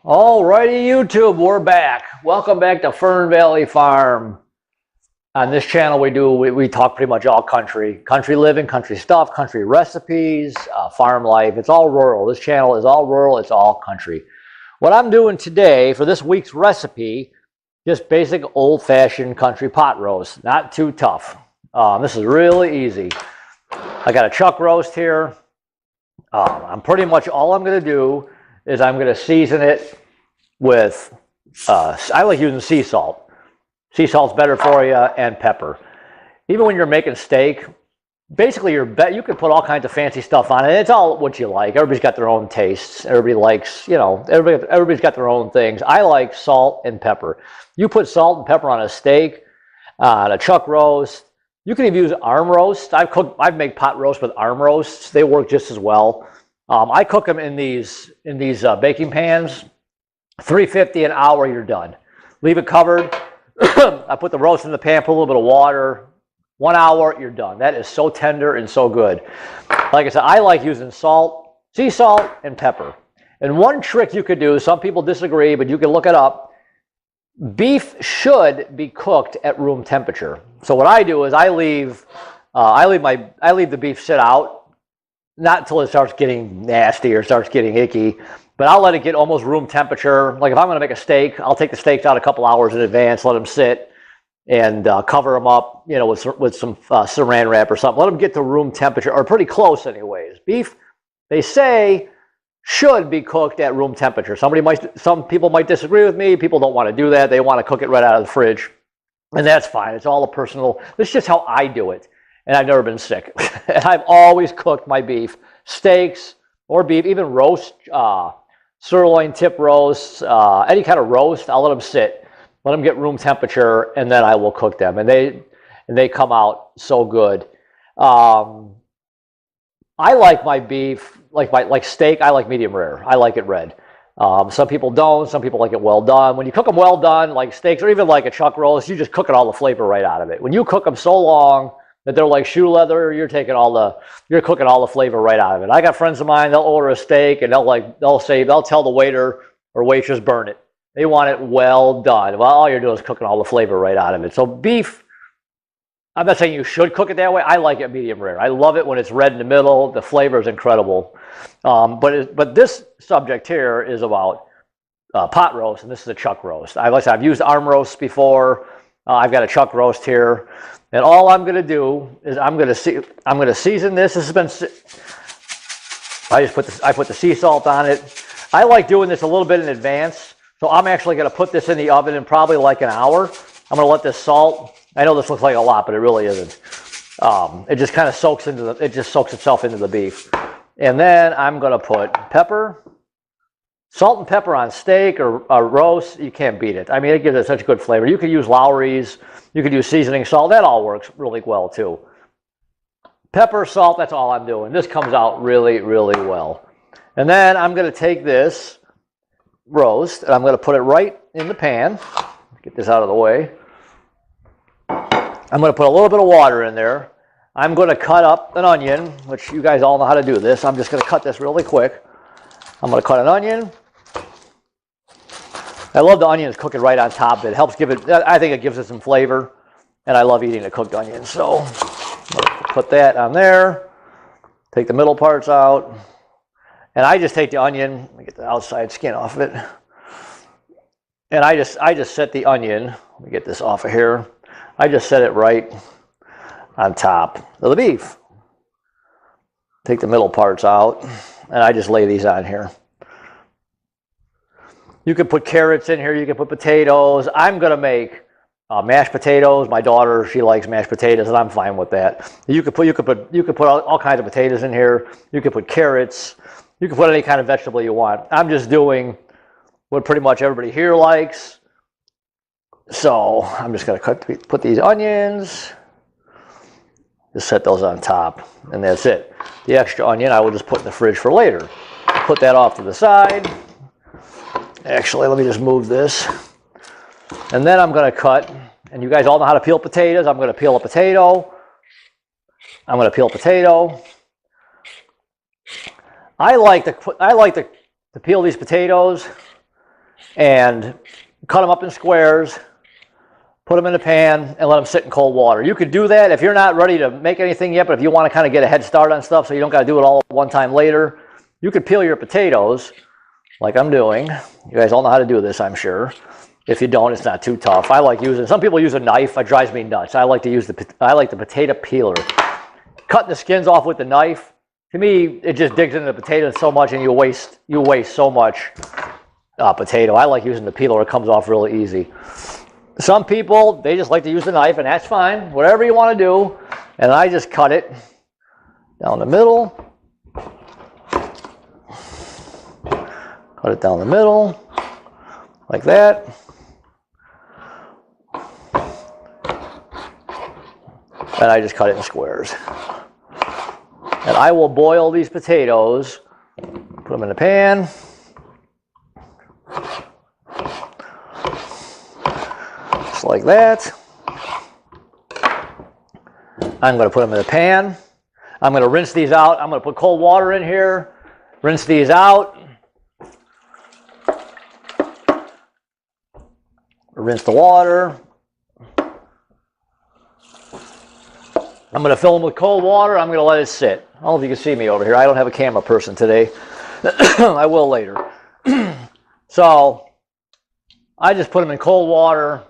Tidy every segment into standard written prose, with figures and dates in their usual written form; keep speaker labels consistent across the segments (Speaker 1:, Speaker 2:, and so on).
Speaker 1: Alrighty, YouTube, we're back. Welcome back to Fern Valley Farm. On this channel, we talk pretty much all country living, country stuff, country recipes, farm life. It's all rural. This channel is all rural. It's all country. What I'm doing today for this week's recipe, just basic old-fashioned country pot roast. Not too tough. This is really easy. I got a chuck roast here. I'm pretty much all I'm going to do is I'm going to season it with, I like using sea salt. Sea salt's better for you, and pepper. Even when you're making steak, basically you can put all kinds of fancy stuff on it. It's all what you like. Everybody's got their own tastes. Everybody likes, everybody's got their own things. I like salt and pepper. You put salt and pepper on a steak, on a chuck roast. You can even use arm roast. I've made pot roast with arm roasts. They work just as well. I cook them in these baking pans. 350 an hour, you're done. Leave it covered. I put the roast in the pan, put a little bit of water. 1 hour, you're done. That is so tender and so good. Like I said, I like using salt, sea salt, and pepper. And one trick you could do, some people disagree, but you can look it up. Beef should be cooked at room temperature. So what I do is I leave the beef sit out. Not until it starts getting nasty or starts getting icky, but I'll let it get almost room temperature. Like if I'm going to make a steak, I'll take the steaks out a couple hours in advance, let them sit, and cover them up, with some saran wrap or something. Let them get to room temperature, or pretty close anyways. Beef, they say, should be cooked at room temperature. Some people might disagree with me. People don't want to do that. They want to cook it right out of the fridge, and that's fine. It's all a personal. That's just how I do it. And I've never been sick. And I've always cooked my beef, steaks or beef, even roast, sirloin tip roasts, any kind of roast. I'll let them sit, let them get room temperature, and then I will cook them. And they come out so good. I like my beef, like steak. I like medium rare. I like it red. Some people don't. Some people like it well done. When you cook them well done, like steaks or even like a chuck roast, you just cooking all the flavor right out of it. When you cook them so long that they're like shoe leather, you're cooking all the flavor right out of it. I got friends of mine, they'll order a steak and they'll tell the waiter or waitress, burn it. They want it well done. Well, all you're doing is cooking all the flavor right out of it. So beef, I'm not saying you should cook it that way. I like it medium rare. I love it when it's red in the middle. The flavor is incredible. But this subject here is about pot roast, and this is a chuck roast. I've used arm roasts before. I've got a chuck roast here. And all I'm going to do is I'm going to season this. This has been. I put the sea salt on it. I like doing this a little bit in advance, so I'm actually going to put this in the oven in probably like an hour. I'm going to let this salt. I know this looks like a lot, but it really isn't. It just kind of soaks itself into the beef, and then I'm going to put pepper. Salt and pepper on steak or roast, you can't beat it. I mean, it gives it such good flavor. You could use Lowry's, you could use seasoning salt. That all works really well too. Pepper, salt, that's all I'm doing. This comes out really, really well. And then I'm going to take this roast and I'm going to put it right in the pan. Get this out of the way. I'm going to put a little bit of water in there. I'm going to cut up an onion, which you guys all know how to do this. I'm just going to cut this really quick. I'm going to cut an onion. I love the onions cooking right on top. It helps I think it gives it some flavor, and I love eating a cooked onion. So I'm going to put that on there. Take the middle parts out. And I just take the onion, let me get the outside skin off of it. And I just set the onion, let me get this off of here. I just set it right on top of the beef. Take the middle parts out. And I just lay these on here. You can put carrots in here. You can put potatoes. I'm going to make mashed potatoes. My daughter, she likes mashed potatoes, and I'm fine with that. You could put all kinds of potatoes in here. You could put carrots. You can put any kind of vegetable you want. I'm just doing what pretty much everybody here likes. So I'm just going to put these onions. Just set those on top, and that's it. The extra onion I will just put in the fridge for later. Put that off to the side. Actually, let me just move this. And then I'm going to cut, and you guys all know how to peel potatoes. I'm going to peel a potato. I'm going to peel potato. I like to peel these potatoes and cut them up in squares, put them in the pan, and let them sit in cold water. You could do that if you're not ready to make anything yet, but if you want to kind of get a head start on stuff so you don't got to do it all one time later, you could peel your potatoes like I'm doing. You guys all know how to do this, I'm sure. If you don't, it's not too tough. I like using, some people use a knife. It drives me nuts. I like to use the potato peeler. Cutting the skins off with the knife, to me, it just digs into the potato so much and you waste so much potato. I like using the peeler. It comes off really easy. Some people, they just like to use the knife, and that's fine. Whatever you want to do. And I just cut it down the middle. Cut it down the middle, like that. And I just cut it in squares. And I will boil these potatoes, put them in the pan. Just like that. I'm going to put them in the pan. I'm going to rinse these out. I'm going to put cold water in here, rinse these out. Rinse the water. I'm going to fill them with cold water. I'm going to let it sit. I don't know if you can see me over here. I don't have a camera person today. I will later. So I just put them in cold water,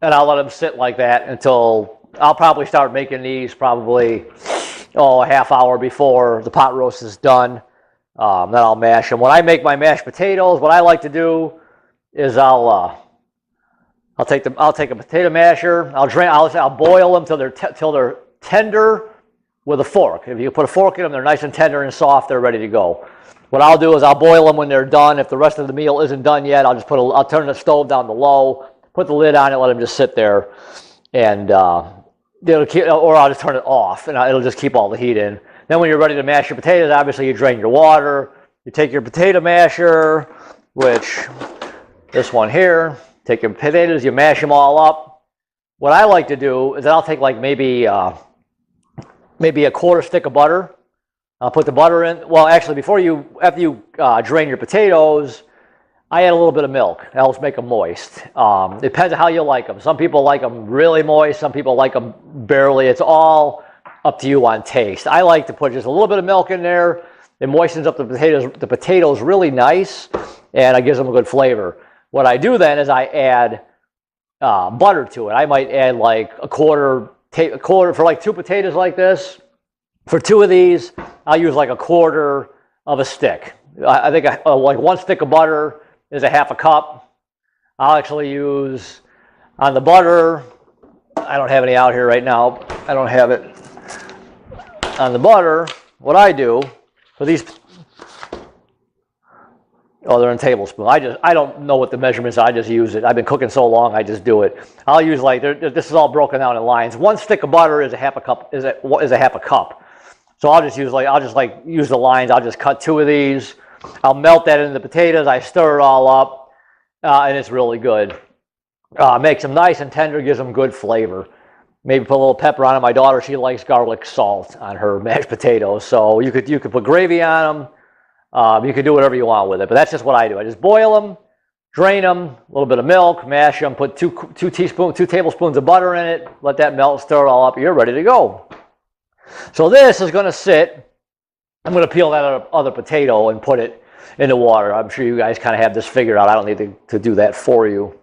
Speaker 1: and I'll let them sit like that until I'll probably start making these probably a half hour before the pot roast is done. Then I'll mash them. When I make my mashed potatoes, what I like to do is I'll take a potato masher. I'll boil them till they're tender with a fork. If you put a fork in them, they're nice and tender and soft. They're ready to go. What I'll do is I'll boil them when they're done. If the rest of the meal isn't done yet, I'll turn the stove down to low, put the lid on it, let them just sit there, and or I'll just turn it off, and it'll just keep all the heat in. Then when you're ready to mash your potatoes, obviously you drain your water. You take your potato masher, which this one here. Take your potatoes, you mash them all up. What I like to do is I'll take like maybe a quarter stick of butter. I'll put the butter in. Well, actually, after you drain your potatoes, I add a little bit of milk. That helps make them moist. Depends on how you like them. Some people like them really moist. Some people like them barely. It's all up to you on taste. I like to put just a little bit of milk in there. It moistens up the potatoes really nice, and it gives them a good flavor. What I do then is I add butter to it. I might add like a quarter for like 2 potatoes like this. For 2 of these, I'll use like a quarter of a stick. I think like 1 stick of butter is a half a cup. I'll actually use on the butter. I don't have any out here right now. I don't have it on the butter. What I do for these. Oh, they're in tablespoon. I don't know what the measurements are. I just use it. I've been cooking so long, I just do it. I'll use like this is all broken down in lines. 1 stick of butter is a half a cup. Is a half a cup. So I'll just use the lines. I'll just cut 2 of these. I'll melt that into the potatoes. I stir it all up, and it's really good. Makes them nice and tender. Gives them good flavor. Maybe put a little pepper on it. My daughter, she likes garlic salt on her mashed potatoes. So you could put gravy on them. You can do whatever you want with it, but that's just what I do. I just boil them, drain them, a little bit of milk, mash them, put 2 tablespoons of butter in it, let that melt, stir it all up, you're ready to go. So this is going to sit. I'm going to peel that other potato and put it in the water. I'm sure you guys kind of have this figured out. I don't need to do that for you.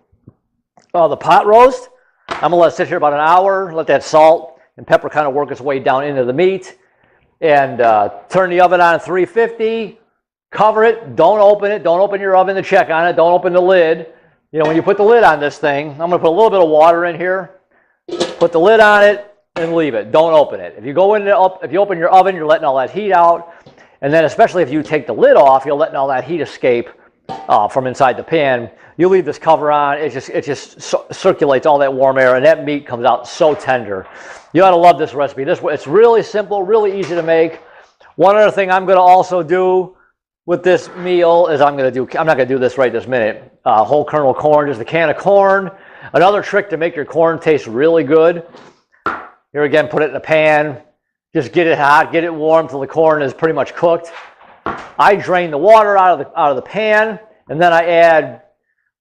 Speaker 1: The pot roast, I'm going to let it sit here about an hour, let that salt and pepper kind of work its way down into the meat, and turn the oven on at 350. Cover it. Don't open it. Don't open your oven to check on it. Don't open the lid. You know, when you put the lid on this thing, I'm going to put a little bit of water in here. Put the lid on it and leave it. Don't open it. If you open your oven, you're letting all that heat out. And then especially if you take the lid off, you're letting all that heat escape from inside the pan. You leave this cover on. It just circulates all that warm air, and that meat comes out so tender. You ought to love this recipe. It's really simple, really easy to make. One other thing I'm going to also do with this meal is I'm not going to do this right this minute. Whole kernel corn, just a can of corn. Another trick to make your corn taste really good. Here again, put it in a pan. Just get it hot, get it warm till the corn is pretty much cooked. I drain the water out of the pan, And then I add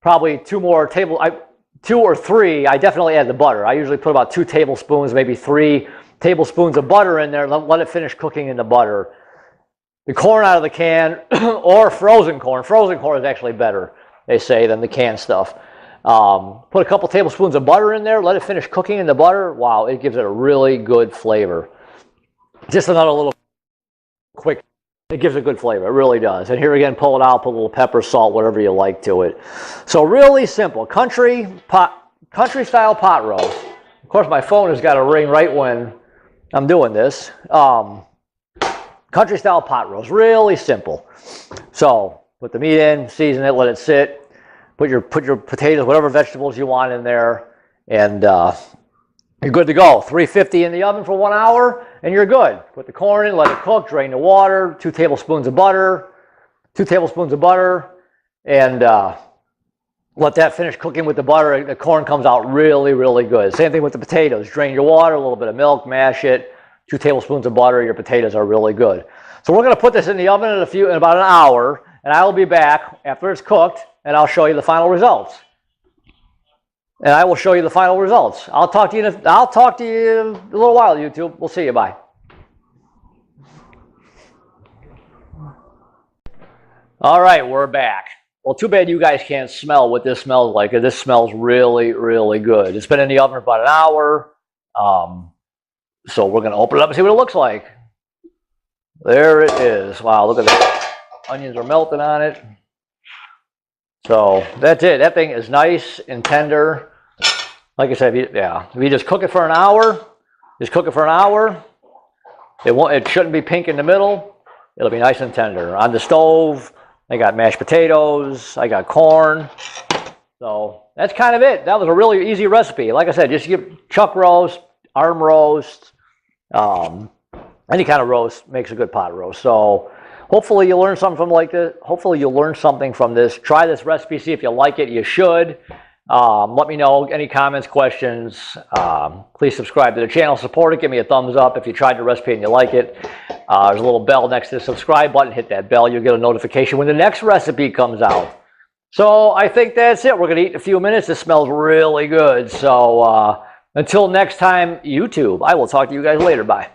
Speaker 1: probably two or three. I definitely add the butter. I usually put about 2 tablespoons, maybe 3 tablespoons of butter in there. Let it finish cooking in the butter. The corn out of the can or frozen corn. Frozen corn is actually better, they say, than the canned stuff. Put a couple tablespoons of butter in there. Let it finish cooking in the butter. Wow, it gives it a really good flavor. Just another little quick. It gives a good flavor. It really does. And here again, pull it out, put a little pepper, salt, whatever you like to it. So really simple. Country style pot roast. Of course, my phone has got to ring right when I'm doing this. Country style pot roast. Really simple. So put the meat in, season it, let it sit. Put your potatoes, whatever vegetables you want in there, and you're good to go. 350 in the oven for 1 hour, and you're good. Put the corn in, let it cook, drain the water, 2 tablespoons of butter, and let that finish cooking with the butter. The corn comes out really, really good. Same thing with the potatoes. Drain your water, a little bit of milk, mash it, 2 tablespoons of butter, your potatoes are really good. So we're going to put this in the oven in about an hour, and I will be back after it's cooked, and I'll show you the final results. I'll talk to you in a little while, YouTube. We'll see you. Bye. All right, we're back. Well, too bad you guys can't smell what this smells like. This smells really, really good. It's been in the oven for about an hour. So we're going to open it up and see what it looks like. There it is. Wow, look at that. Onions are melting on it. So that's it. That thing is nice and tender. Like I said, if you just cook it for an hour, it shouldn't be pink in the middle. It'll be nice and tender. On the stove, I got mashed potatoes, I got corn. So that's kind of it. That was a really easy recipe. Like I said, just give chuck roast, arm roast, any kind of roast makes a good pot roast. So hopefully you learn something from this. Try this recipe, see if you like it. You should. Let me know any comments, questions. Please subscribe to the channel, support it, give me a thumbs up if you tried the recipe and you like it. There's a little bell next to the subscribe button. Hit that bell, you'll get a notification when the next recipe comes out. So I think that's it. We're going to eat in a few minutes. This smells really good. So until next time, YouTube, I will talk to you guys later. Bye.